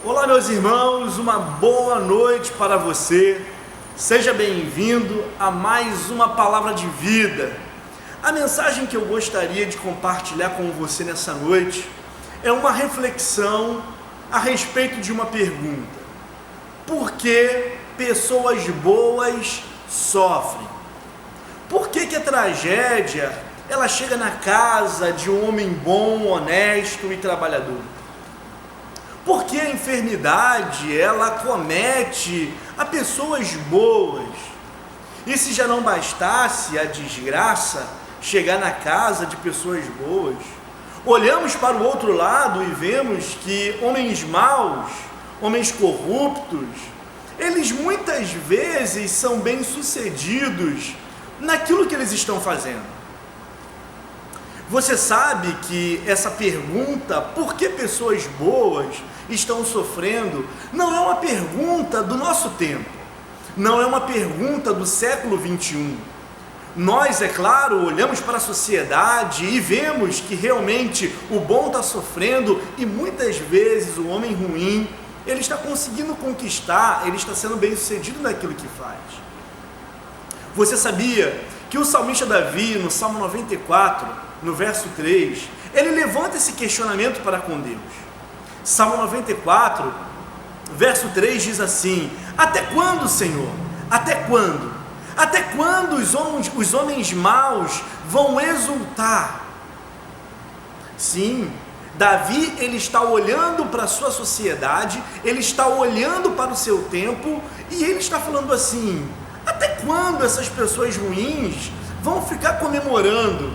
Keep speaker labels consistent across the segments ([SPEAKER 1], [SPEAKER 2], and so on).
[SPEAKER 1] Olá, meus irmãos, uma boa noite para você. Seja bem-vindo a mais uma palavra de vida. A mensagem que eu gostaria de compartilhar com você nessa noite é uma reflexão a respeito de uma pergunta: por que pessoas boas sofrem? Por que a tragédia ela chega na casa de um homem bom, honesto e trabalhador? Por que a enfermidade ela acomete a pessoas boas? E se já não bastasse a desgraça chegar na casa de pessoas boas, olhamos para o outro lado e vemos que homens maus, homens corruptos, eles muitas vezes são bem-sucedidos naquilo que eles estão fazendo. Você sabe que essa pergunta, por que pessoas boas estão sofrendo, não é uma pergunta do nosso tempo, não é uma pergunta do século 21. Nós, é claro, olhamos para a sociedade e vemos que realmente o bom está sofrendo e muitas vezes o homem ruim, ele está conseguindo conquistar, ele está sendo bem sucedido naquilo que faz. Você sabia que o salmista Davi, no Salmo 94, no verso 3, ele levanta esse questionamento para com Deus. Salmo 94, verso 3 diz assim: até quando, Senhor? Até quando? Até quando os homens maus vão exultar? Sim, Davi, ele está olhando para a sua sociedade, ele está olhando para o seu tempo e ele está falando assim: até quando essas pessoas ruins vão ficar comemorando?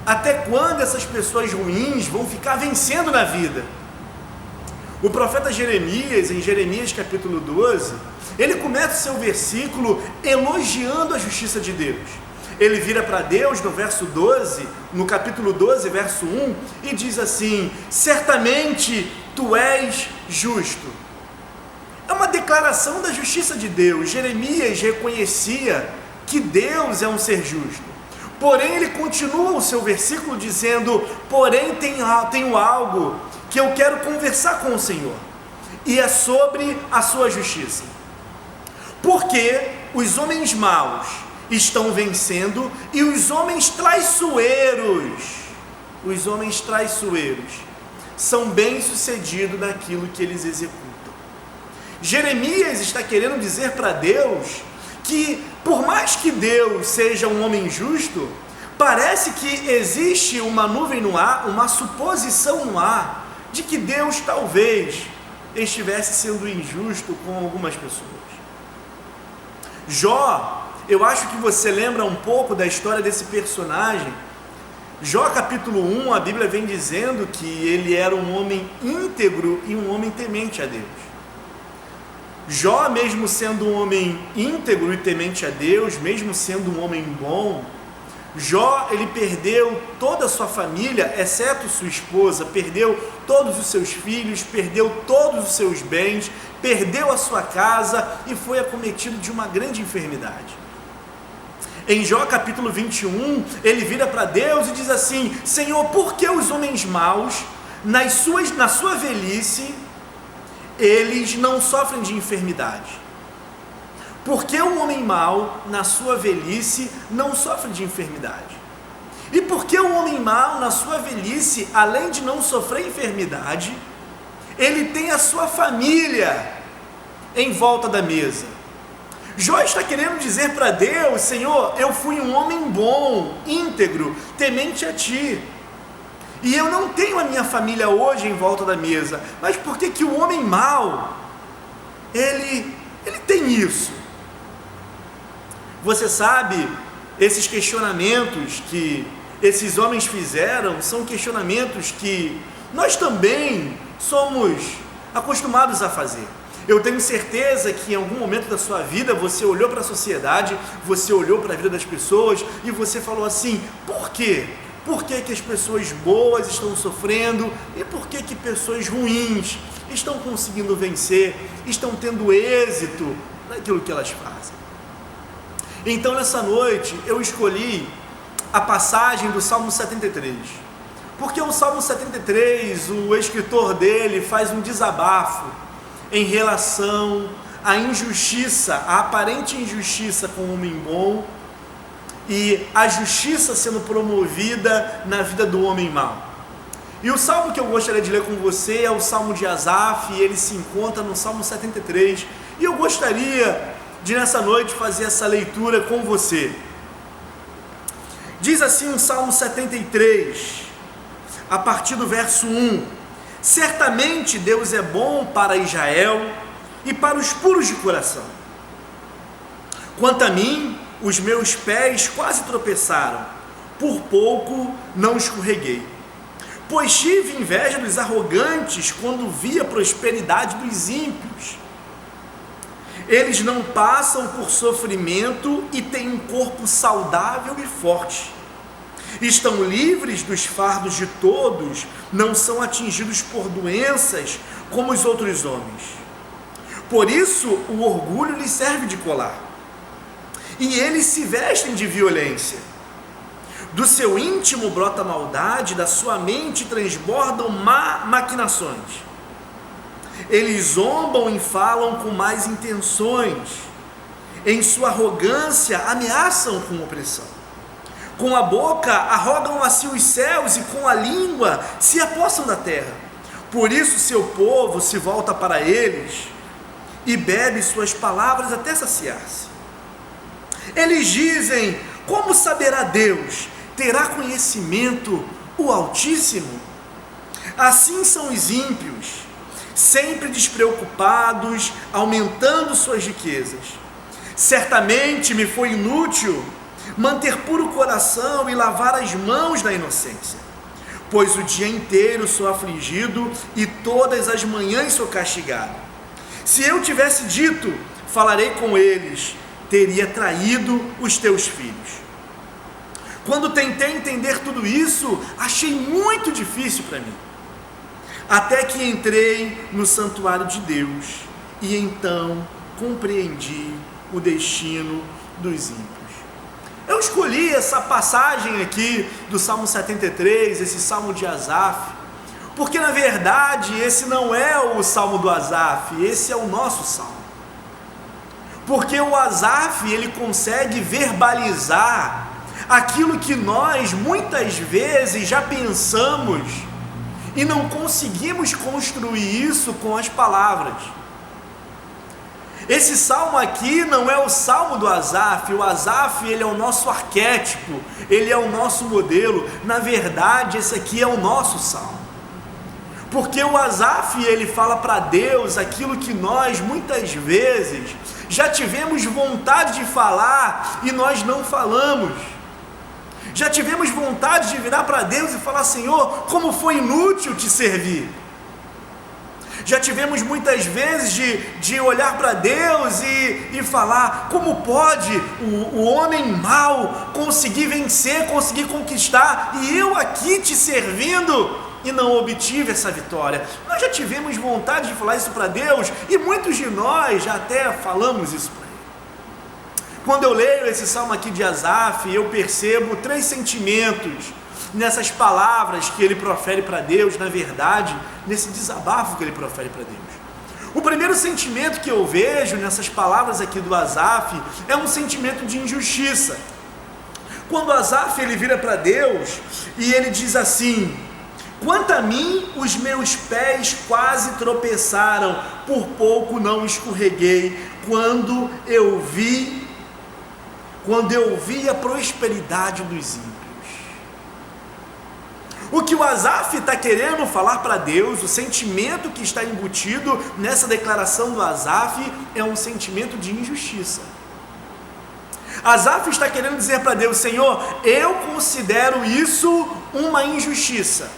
[SPEAKER 1] Até quando essas pessoas ruins vão ficar vencendo na vida? O profeta Jeremias, em Jeremias capítulo 12, ele começa o seu versículo elogiando a justiça de Deus. Ele vira para Deus no verso 12, no capítulo 12, verso 1, e diz assim: certamente tu és justo. É uma declaração da justiça de Deus. Jeremias reconhecia que Deus é um ser justo. Porém, ele continua o seu versículo dizendo: porém tenho algo que eu quero conversar com o Senhor, e é sobre a sua justiça. Porque os homens maus estão vencendo e os homens traiçoeiros são bem-sucedidos naquilo que eles executam. Jeremias está querendo dizer para Deus que, por mais que Deus seja um homem justo, parece que existe uma nuvem no ar, uma suposição no ar, de que Deus talvez estivesse sendo injusto com algumas pessoas. Jó, eu acho que você lembra um pouco da história desse personagem. Jó capítulo 1, a Bíblia vem dizendo que ele era um homem íntegro e um homem temente a Deus. Jó, mesmo sendo um homem íntegro e temente a Deus, mesmo sendo um homem bom, Jó, ele perdeu toda a sua família, exceto sua esposa, perdeu todos os seus filhos, perdeu todos os seus bens, perdeu a sua casa e foi acometido de uma grande enfermidade. Em Jó capítulo 21, ele vira para Deus e diz assim: Senhor, por que os homens maus, na sua velhice, eles não sofrem de enfermidade? Por que o homem mau, na sua velhice, não sofre de enfermidade? E por que o homem mau, na sua velhice, além de não sofrer enfermidade, ele tem a sua família em volta da mesa? Jó está querendo dizer para Deus: Senhor, eu fui um homem bom, íntegro, temente a Ti, e eu não tenho a minha família hoje em volta da mesa, mas por que o homem mau, ele tem isso? Você sabe, esses questionamentos que esses homens fizeram são questionamentos que nós também somos acostumados a fazer. Eu tenho certeza que em algum momento da sua vida você olhou para a sociedade, você olhou para a vida das pessoas e você falou assim: por quê? Por que as pessoas boas estão sofrendo e por que pessoas ruins estão conseguindo vencer, estão tendo êxito naquilo que elas fazem? Então, nessa noite, eu escolhi a passagem do Salmo 73, Porque o Salmo 73, o escritor dele faz um desabafo em relação à injustiça, à aparente injustiça com o homem bom e a justiça sendo promovida na vida do homem mau. E o salmo que eu gostaria de ler com você é o Salmo de Asaf, e ele se encontra no Salmo 73, e eu gostaria de nessa noite fazer essa leitura com você. Diz assim o Salmo 73, a partir do verso 1: certamente Deus é bom para Israel e para os puros de coração. Quanto a mim, os meus pés quase tropeçaram, por pouco não escorreguei. Pois tive inveja dos arrogantes quando vi a prosperidade dos ímpios. Eles não passam por sofrimento e têm um corpo saudável e forte. Estão livres dos fardos de todos, não são atingidos por doenças como os outros homens. Por isso o orgulho lhes serve de colar, e eles se vestem de violência. Do seu íntimo brota maldade, da sua mente transbordam maquinações. Eles zombam e falam com más intenções. Em sua arrogância ameaçam com opressão. Com a boca arrogam a si os céus e com a língua se apossam da terra. Por isso seu povo se volta para eles e bebe suas palavras até saciar-se. Eles dizem: como saberá Deus? Terá conhecimento o Altíssimo? Assim são os ímpios, sempre despreocupados, aumentando suas riquezas. Certamente me foi inútil manter puro o coração e lavar as mãos da inocência, pois o dia inteiro sou afligido e todas as manhãs sou castigado. Se eu tivesse dito, falarei com eles, teria traído os teus filhos. Quando tentei entender tudo isso, achei muito difícil para mim, até que entrei no santuário de Deus, e então compreendi o destino dos ímpios. Eu escolhi essa passagem aqui do Salmo 73, esse Salmo de Asaf, porque na verdade esse não é o Salmo do Asaf, esse é o nosso Salmo. Porque o Asaf, ele consegue verbalizar aquilo que nós muitas vezes já pensamos e não conseguimos construir isso com as palavras. Esse salmo aqui não é o salmo do Asaf. O Asaf, ele é o nosso arquétipo, ele é o nosso modelo. Na verdade, esse aqui é o nosso salmo. Porque o Asaf, ele fala para Deus aquilo que nós muitas vezes já tivemos vontade de falar e nós não falamos. Já tivemos vontade de virar para Deus e falar: Senhor, como foi inútil te servir. Já tivemos muitas vezes de olhar para Deus e falar: como pode o homem mau conseguir vencer, conseguir conquistar, e eu aqui te servindo e não obtive essa vitória. Nós já tivemos vontade de falar isso para Deus, e muitos de nós já até falamos isso para Ele. Quando eu leio esse salmo aqui de Asaf, eu percebo 3 sentimentos nessas palavras que ele profere para Deus, na verdade, nesse desabafo que ele profere para Deus. O primeiro sentimento que eu vejo nessas palavras aqui do Asaf é um sentimento de injustiça. Quando Asaf, ele vira para Deus e ele diz assim: quanto a mim, os meus pés quase tropeçaram, por pouco não escorreguei, quando eu vi a prosperidade dos ímpios. O que o Asaf está querendo falar para Deus, o sentimento que está embutido nessa declaração do Asaf, é um sentimento de injustiça. Asaf está querendo dizer para Deus: Senhor, eu considero isso uma injustiça.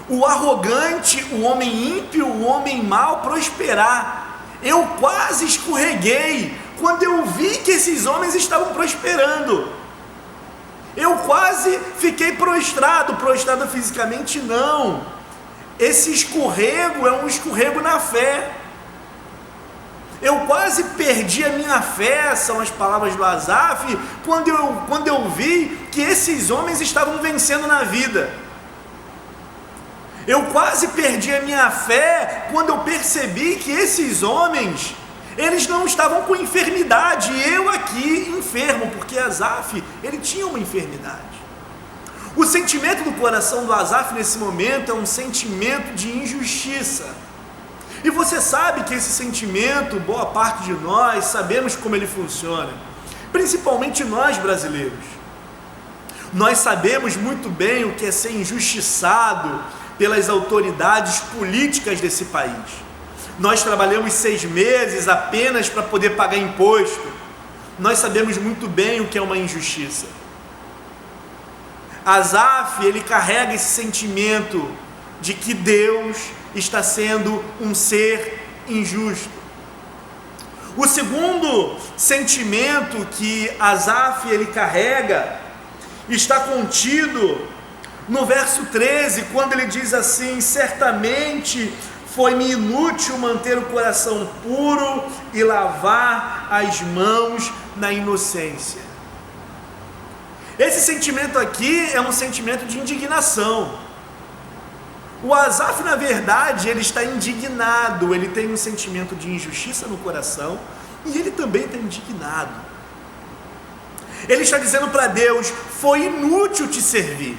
[SPEAKER 1] O arrogante, o homem ímpio, o homem mau prosperar. Eu quase escorreguei quando eu vi que esses homens estavam prosperando. Eu quase fiquei prostrado fisicamente não. Esse escorrego é um escorrego na fé. Eu quase perdi a minha fé, são as palavras do Asaf, quando eu vi que esses homens estavam vencendo na vida. Eu quase perdi a minha fé quando eu percebi que esses homens, eles não estavam com enfermidade, e eu aqui enfermo, porque Asaf, ele tinha uma enfermidade. O sentimento do coração do Asaf nesse momento é um sentimento de injustiça. E você sabe que esse sentimento, boa parte de nós, sabemos como ele funciona, principalmente nós brasileiros. Nós sabemos muito bem o que é ser injustiçado pelas autoridades políticas desse país. Nós trabalhamos 6 meses apenas para poder pagar imposto. Nós sabemos muito bem o que é uma injustiça. Asaf, ele carrega esse sentimento de que Deus está sendo um ser injusto. O segundo sentimento que Asaf ele carrega está contido no verso 13, quando ele diz assim: certamente foi-me inútil manter o coração puro e lavar as mãos na inocência. Esse sentimento aqui é um sentimento de indignação. O Asaf, na verdade, ele está indignado, ele tem um sentimento de injustiça no coração e ele também está indignado. Ele está dizendo para Deus: foi inútil te servir.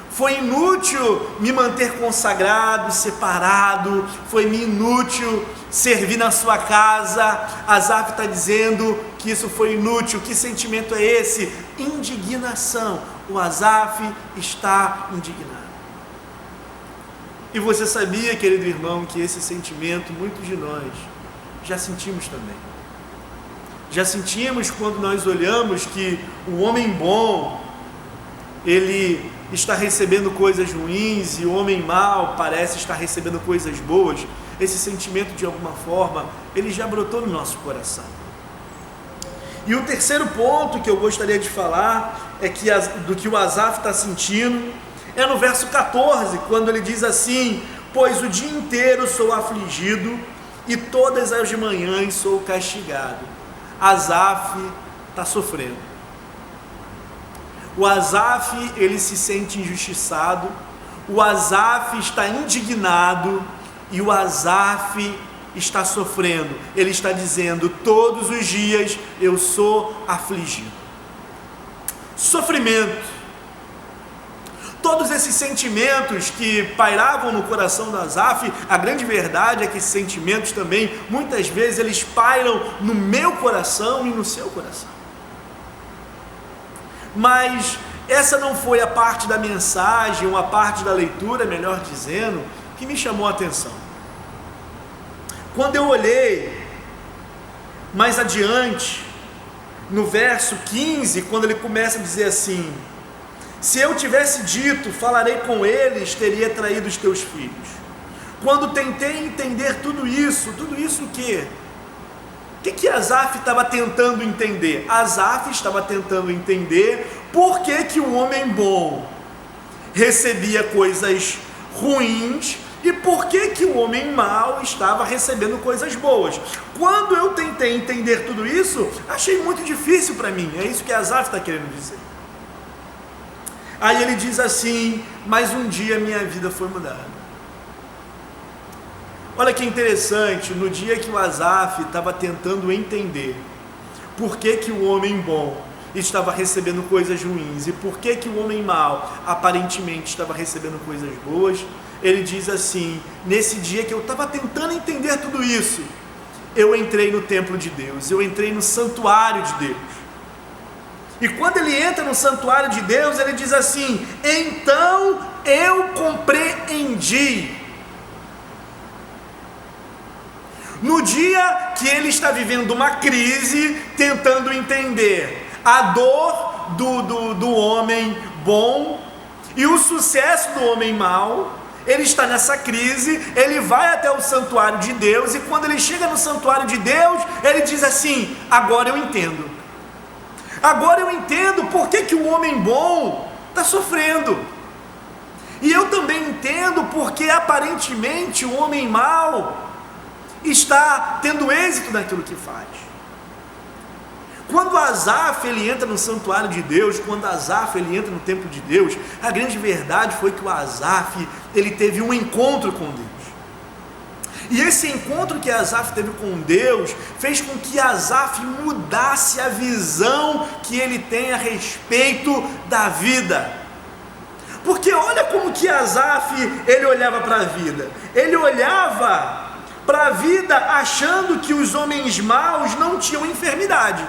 [SPEAKER 1] Foi inútil me manter consagrado, separado, foi-me inútil servir na sua casa. Asaf está dizendo que isso foi inútil. Que sentimento é esse? Indignação. O Asaf está indignado. E você sabia, querido irmão, que esse sentimento, muitos de nós já sentimos também. Já sentimos quando nós olhamos que o homem bom, ele está recebendo coisas ruins e o homem mau parece estar recebendo coisas boas. Esse sentimento, de alguma forma, ele já brotou no nosso coração. E o terceiro ponto que eu gostaria de falar é que do que o Asaf está sentindo é no verso 14, quando ele diz assim: pois o dia inteiro sou afligido e todas as manhãs sou castigado. Asaf está sofrendo. O Asaf, ele se sente injustiçado, o Asaf está indignado e o Asaf está sofrendo. Ele está dizendo: todos os dias eu sou afligido. Sofrimento. Todos esses sentimentos que pairavam no coração do Asaf, a grande verdade é que esses sentimentos também, muitas vezes, eles pairam no meu coração e no seu coração. Mas essa não foi a parte da mensagem, ou a parte da leitura, melhor dizendo, que me chamou a atenção. Quando eu olhei mais adiante, no verso 15, quando ele começa a dizer assim: se eu tivesse dito, falarei com eles, teria traído os teus filhos. Quando tentei entender tudo isso o quê? O que Asaf estava tentando entender? Asaf estava tentando entender por que o homem bom recebia coisas ruins e por que o homem mau estava recebendo coisas boas. Quando eu tentei entender tudo isso, achei muito difícil para mim. É isso que Asaf está querendo dizer. Aí ele diz assim: mas um dia minha vida foi mudada. Olha que interessante, no dia que o Asaf estava tentando entender por que o homem bom estava recebendo coisas ruins e por que o homem mau aparentemente estava recebendo coisas boas, ele diz assim: nesse dia que eu estava tentando entender tudo isso, eu entrei no templo de Deus, eu entrei no santuário de Deus. E quando ele entra no santuário de Deus, ele diz assim: então eu compreendi. No dia que ele está vivendo uma crise, tentando entender a dor do homem bom e o sucesso do homem mau, ele está nessa crise, ele vai até o santuário de Deus, e quando ele chega no santuário de Deus, ele diz assim: agora eu entendo. Agora eu entendo por que o homem bom está sofrendo. E eu também entendo porque aparentemente o homem mau está tendo êxito naquilo que faz. Quando Asaf ele entra no santuário de Deus, quando Asaf ele entra no templo de Deus, a grande verdade foi que o Asaf ele teve um encontro com Deus. E esse encontro que Asaf teve com Deus fez com que Asaf mudasse a visão que ele tem a respeito da vida. Porque olha como que Asaf ele olhava para a vida. Ele olhava para a vida achando que os homens maus não tinham enfermidade.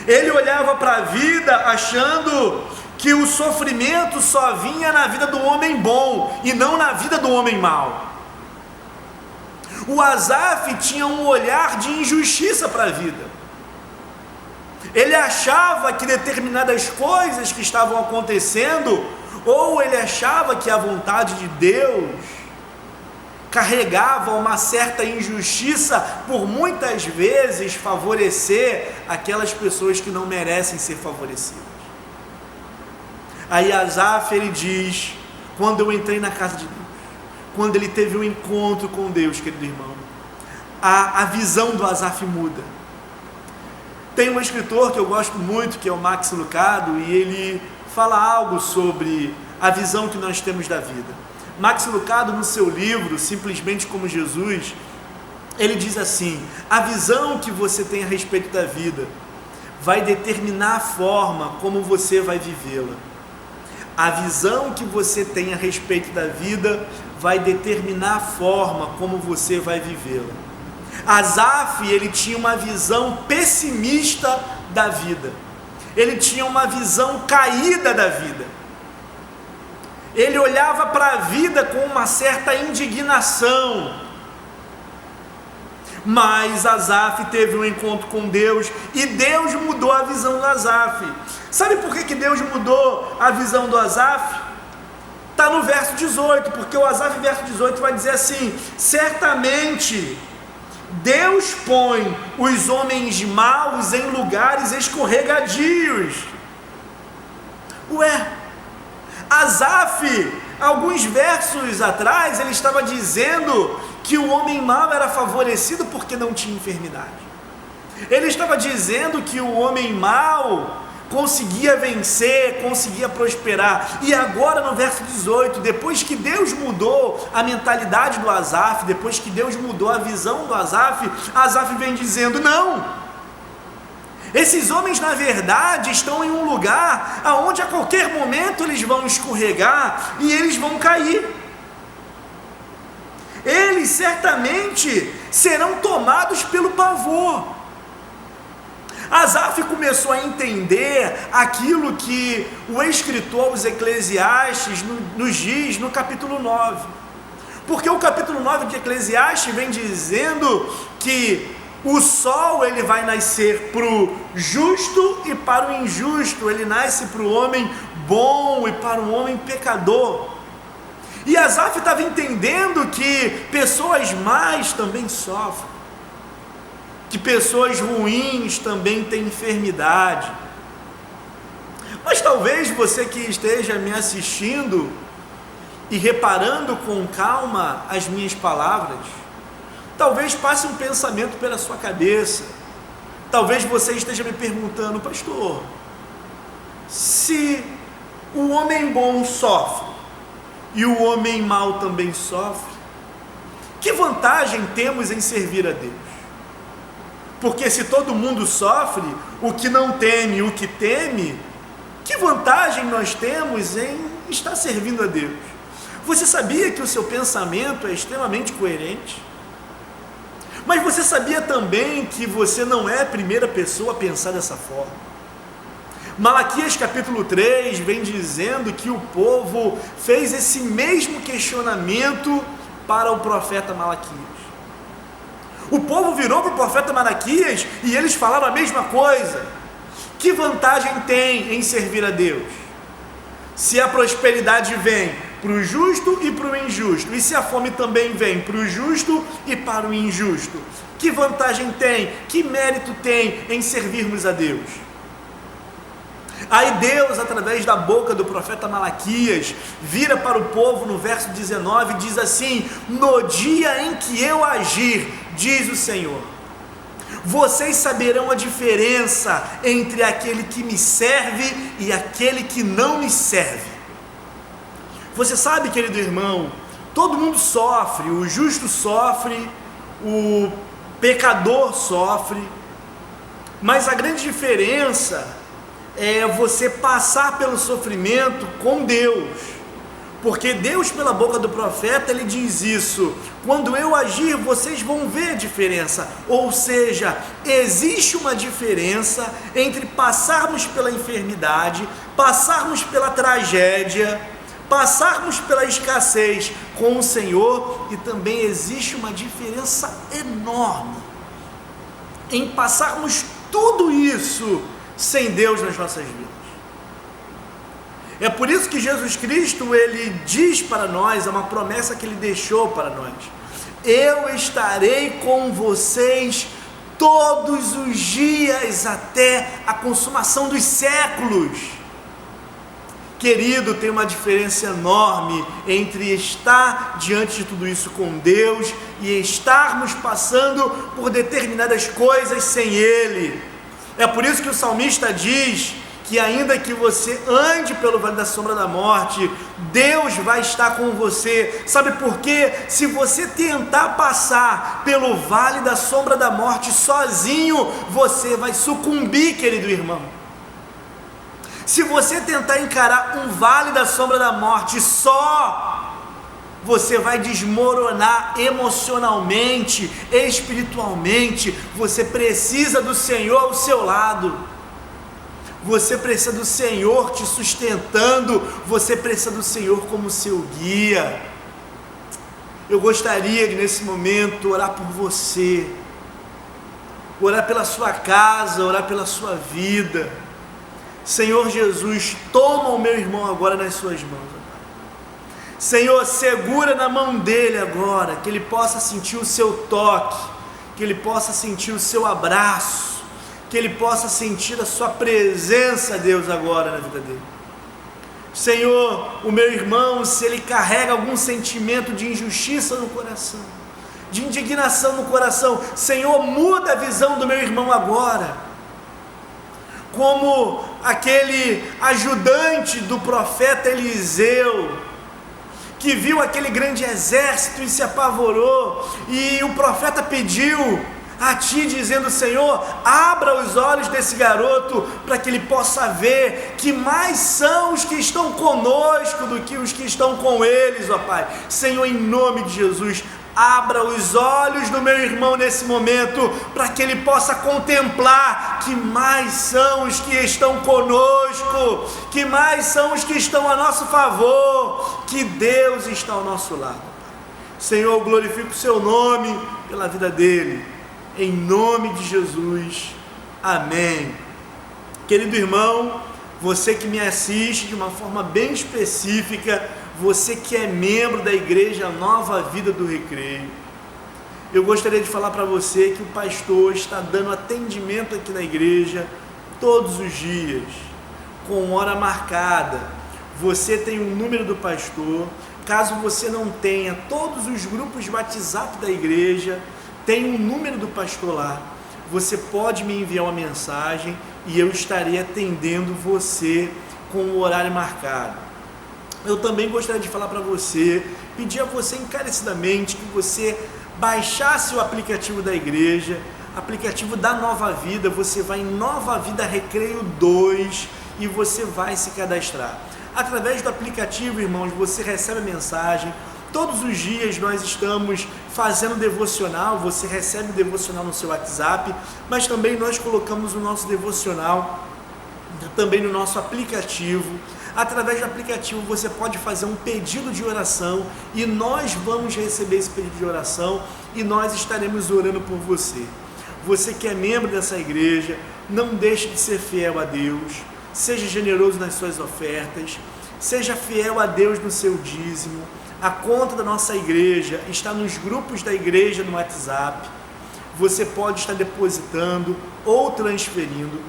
[SPEAKER 1] Ele olhava para a vida achando que o sofrimento só vinha na vida do homem bom e não na vida do homem mau. O Asaf tinha um olhar de injustiça para a vida. Ele achava que determinadas coisas que estavam acontecendo, ou ele achava que a vontade de Deus carregava uma certa injustiça por muitas vezes favorecer aquelas pessoas que não merecem ser favorecidas. Aí Asaf ele diz: quando eu entrei na casa de Deus, quando ele teve um encontro com Deus, querido irmão, a visão do Asaf muda. Tem um escritor que eu gosto muito, que é o Max Lucado, e ele fala algo sobre a visão que nós temos da vida. Max Lucado, no seu livro Simplesmente como Jesus, ele diz assim: a visão que você tem a respeito da vida vai determinar a forma como você vai vivê-la. A visão que você tem a respeito da vida vai determinar a forma como você vai vivê-la. Asaf, ele tinha uma visão pessimista da vida. Ele tinha uma visão caída da vida. Ele olhava para a vida com uma certa indignação. Mas Asaf teve um encontro com Deus e Deus mudou a visão do Asaf. Sabe por que Deus mudou a visão do Asaf? Está no verso 18, porque o Asaf, verso 18, vai dizer assim: certamente Deus põe os homens maus em lugares escorregadios. Ué, Asaf, alguns versos atrás, ele estava dizendo que o homem mau era favorecido porque não tinha enfermidade. Ele estava dizendo que o homem mau conseguia vencer, conseguia prosperar. E agora no verso 18, depois que Deus mudou a mentalidade do Asaf, depois que Deus mudou a visão do Asaf, Asaf vem dizendo: não, esses homens na verdade estão em um lugar aonde a qualquer momento eles vão escorregar e eles vão cair. Eles certamente serão tomados pelo pavor. Asaf começou a entender aquilo que o escritor aos Eclesiastes nos diz no capítulo 9. Porque o capítulo 9 de Eclesiastes vem dizendo que o sol ele vai nascer para o justo e para o injusto. Ele nasce para o homem bom e para o homem pecador. E Asaf estava entendendo que pessoas más também sofrem, que pessoas ruins também têm enfermidade. Mas talvez você que esteja me assistindo e reparando com calma as minhas palavras, talvez passe um pensamento pela sua cabeça. Talvez você esteja me perguntando: pastor, se o homem bom sofre e o homem mau também sofre, que vantagem temos em servir a Deus? Porque se todo mundo sofre, o que não teme, o que teme, que vantagem nós temos em estar servindo a Deus? Você sabia que o seu pensamento é extremamente coerente? Mas você sabia também que você não é a primeira pessoa a pensar dessa forma? Malaquias capítulo 3 vem dizendo que o povo fez esse mesmo questionamento para o profeta Malaquias. O povo virou para o profeta Malaquias e eles falaram a mesma coisa. Que vantagem tem em servir a Deus? Se a prosperidade vem para o justo e para o injusto, e se a fome também vem para o justo e para o injusto, que vantagem tem, que mérito tem em servirmos a Deus? Aí Deus, através da boca do profeta Malaquias, vira para o povo no verso 19 e diz assim: no dia em que eu agir, diz o Senhor. Vocês saberão a diferença entre aquele que me serve e aquele que não me serve. Você sabe, querido irmão, todo mundo sofre, o justo sofre, o pecador sofre, mas a grande diferença é você passar pelo sofrimento com Deus, porque Deus, pela boca do profeta, ele diz isso: quando eu agir, vocês vão ver a diferença. Ou seja, existe uma diferença entre passarmos pela enfermidade, passarmos pela tragédia, passarmos pela escassez com o Senhor, e também existe uma diferença enorme em passarmos tudo isso sem Deus nas nossas vidas. É por isso que Jesus Cristo, ele diz para nós, é uma promessa que ele deixou para nós: eu estarei com vocês todos os dias até a consumação dos séculos. Querido, tem uma diferença enorme entre estar diante de tudo isso com Deus e estarmos passando por determinadas coisas sem Ele. É por isso que o salmista diz que ainda que você ande pelo vale da sombra da morte, Deus vai estar com você. Sabe por quê? Se você tentar passar pelo vale da sombra da morte sozinho, você vai sucumbir, querido irmão. Se você tentar encarar um vale da sombra da morte só, você vai desmoronar emocionalmente, espiritualmente. Você precisa do Senhor ao seu lado. Você precisa do Senhor te sustentando. Você precisa do Senhor como seu guia. Eu gostaria de, nesse momento, orar por você, orar pela sua casa, orar pela sua vida. Senhor Jesus, toma o meu irmão agora nas suas mãos. Senhor, segura na mão dele agora, que ele possa sentir o seu toque, que ele possa sentir o seu abraço, que ele possa sentir a sua presença, Deus, agora na vida dele. Senhor, o meu irmão, se ele carrega algum sentimento de injustiça no coração, de indignação no coração, Senhor, muda a visão do meu irmão agora. Como aquele ajudante do profeta Eliseu, que viu aquele grande exército e se apavorou, e o profeta pediu a ti, dizendo: Senhor, abra os olhos desse garoto, para que ele possa ver que mais são os que estão conosco do que os que estão com eles, ó Pai. Senhor, em nome de Jesus, abra os olhos do meu irmão nesse momento, para que ele possa contemplar que mais são os que estão conosco, que mais são os que estão a nosso favor, que Deus está ao nosso lado. Senhor, eu glorifico o seu nome pela vida dele, em nome de Jesus, amém. Querido irmão, você que me assiste de uma forma bem específica, você que é membro da Igreja Nova Vida do Recreio, eu gostaria de falar para você que o pastor está dando atendimento aqui na igreja todos os dias, com hora marcada. Você tem um número do pastor. Caso você não tenha, todos os grupos de WhatsApp da igreja tem um número do pastor lá. Você pode me enviar uma mensagem e eu estarei atendendo você com o horário marcado. Eu também gostaria de falar para você, pedir a você encarecidamente que você baixasse o aplicativo da igreja, aplicativo da Nova Vida. Você vai em Nova Vida Recreio 2 e você vai se cadastrar. Através do aplicativo, irmãos, você recebe a mensagem. Todos os dias nós estamos fazendo devocional, você recebe o devocional no seu WhatsApp, mas também nós colocamos o nosso devocional também no nosso aplicativo. Através do aplicativo você pode fazer um pedido de oração e nós vamos receber esse pedido de oração e nós estaremos orando por você. Você que é membro dessa igreja, não deixe de ser fiel a Deus, seja generoso nas suas ofertas, seja fiel a Deus no seu dízimo. A conta da nossa igreja está nos grupos da igreja no WhatsApp. Você pode estar depositando ou transferindo.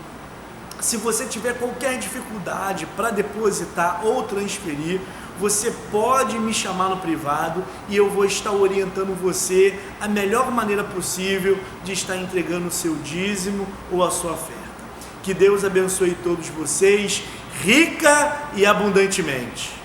[SPEAKER 1] Se você tiver qualquer dificuldade para depositar ou transferir, você pode me chamar no privado e eu vou estar orientando você a melhor maneira possível de estar entregando o seu dízimo ou a sua oferta. Que Deus abençoe todos vocês, rica e abundantemente.